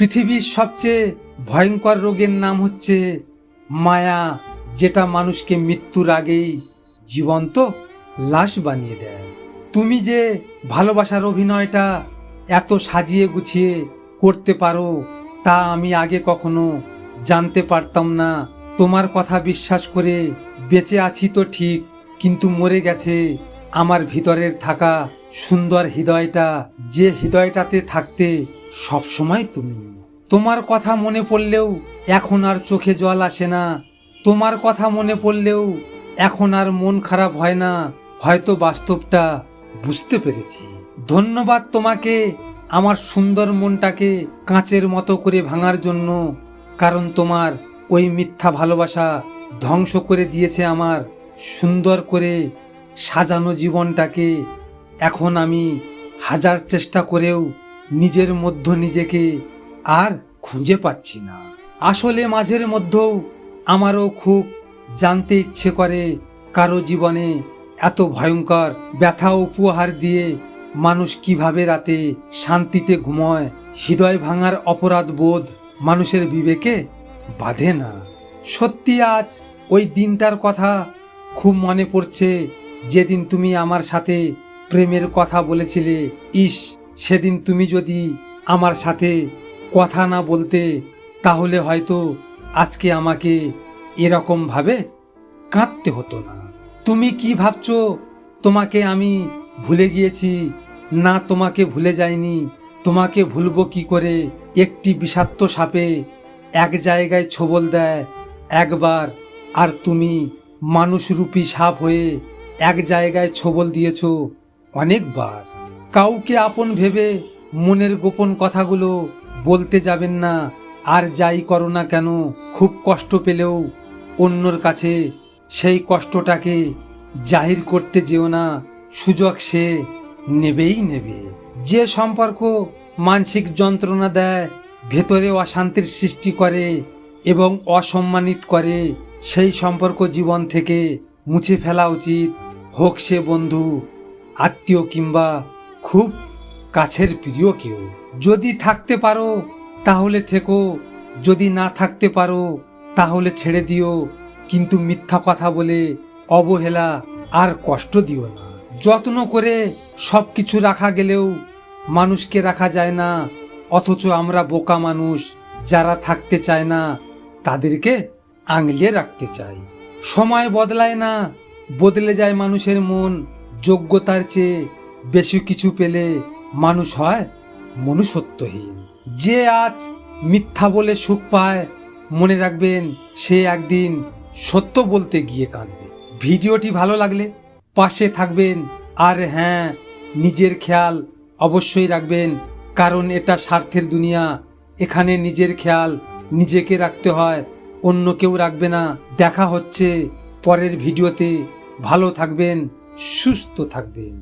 পৃথিবীর সবচেয়ে ভয়ঙ্কর রোগের নাম হচ্ছে মায়া, যেটা মানুষকে মৃত্যুর আগেই জীবন্ত লাশ বানিয়ে দেয়। তুমি যে ভালোবাসার অভিনয়টা এত সাজিয়ে গুছিয়ে করতে পারো তা আমি আগে কখনো জানতে পারতাম না। তোমার কথা বিশ্বাস করে বেঁচে আছি তো ঠিক, কিন্তু মরে গেছে আমার ভিতরের থাকা সুন্দর হৃদয়টা, যে হৃদয়টাতে থাকতে সবসময় তুমি। তোমার কথা মনে পড়লেও এখন আর চোখে জল আসে না। তোমার কথা মনে পড়লেও এখন আর মন খারাপ হয় না। হয়তো বাস্তবটা বুঝতে পেরেছি। ধন্যবাদ তোমাকে আমার সুন্দর মনটাকে কাঁচের মতো করে ভাঙার জন্য, কারণ তোমার ওই মিথ্যা ভালোবাসা ধ্বংস করে দিয়েছে আমার সুন্দর করে সাজানো জীবনটাকে। এখন আমি হাজার চেষ্টা করেও নিজের মধ্যে নিজেকে আর খুঁজে পাচ্ছি না। আসলে মাঝের মধ্যেও আমারও খুব জানতে ইচ্ছে করে কারো জীবনে এত ভয়ঙ্কর ব্যথা উপহার দিয়ে মানুষ কিভাবে রাতে শান্তিতে ঘুমোয়। হৃদয় ভাঙার অপরাধ বোধ মানুষের বিবেকে বাঁধে না। সত্যি আজ ওই দিনটার কথা খুব মনে পড়ছে, যেদিন তুমি আমার সাথে প্রেমের কথা বলেছিলে। ইস, সেদিন তুমি যদি আমার সাথে কথা না বলতে তাহলে হয়তো আজকে আমাকে এরকম ভাবে কাঁদতে হতো না। তুমি কি ভাবছো তোমাকে আমি ভুলে গিয়েছি? না, তোমাকে ভুলে যাইনি। তোমাকে ভুলবো কি করে? একটি বিষাক্ত সাপে এক জায়গায় ছোবল দেয় একবার, আর তুমি মানুষরূপী সাপ হয়ে এক জায়গায় ছোবল দিয়েছ অনেকবার। কাউকে আপন ভেবে মনের গোপন কথাগুলো বলতে যাবেন না। আর যাই করো না কেন, খুব কষ্ট পেলেও অন্যর কাছে সেই কষ্টটাকে জাহির করতে যেও না। সুযোগ সে নেবেই নেবে। যে সম্পর্ক মানসিক যন্ত্রণা দেয়, ভেতরে অশান্তির সৃষ্টি করে এবং অসম্মানিত করে, সেই সম্পর্ক জীবন থেকে মুছে ফেলা উচিত। হোক সে বন্ধু, আত্মীয় কিংবা খুব কাছের প্রিয় কেউ। যদি থাকতে পারো তাহলে থেকো, যদি না থাকতে পারো তাহলে ছেড়ে দিও, কিন্তু মিথ্যা কথা বলে অবহেলা আর কষ্ট দিও না। যত্ন করে সব কিছু রাখা গেলেও মানুষকে রাখা যায় না, অথচ আমরা বোকা মানুষ যারা থাকতে চায় না তাদেরকে আগলে রাখতে চাই। সময় বদলায় না, বদলে যায় মানুষের মন। যোগ্যতার চেয়ে বেশি কিছু পেলে মানুষ হয় মনুষ্যত্বহীন। যে আজ মিথ্যা বলে সুখ পায়, মনে রাখবেন সে একদিন সত্য বলতে গিয়ে কাঁদবে। ভিডিওটি ভালো লাগলে পাশে থাকবেন, আর হ্যাঁ, নিজের খেয়াল অবশ্যই রাখবেন, কারণ এটা স্বার্থের দুনিয়া। এখানে নিজের খেয়াল নিজেকে রাখতে হয়, অন্য কেউ রাখবে না। দেখা হচ্ছে পরের ভিডিওতে। ভালো থাকবেন, সুস্থ থাকবেন।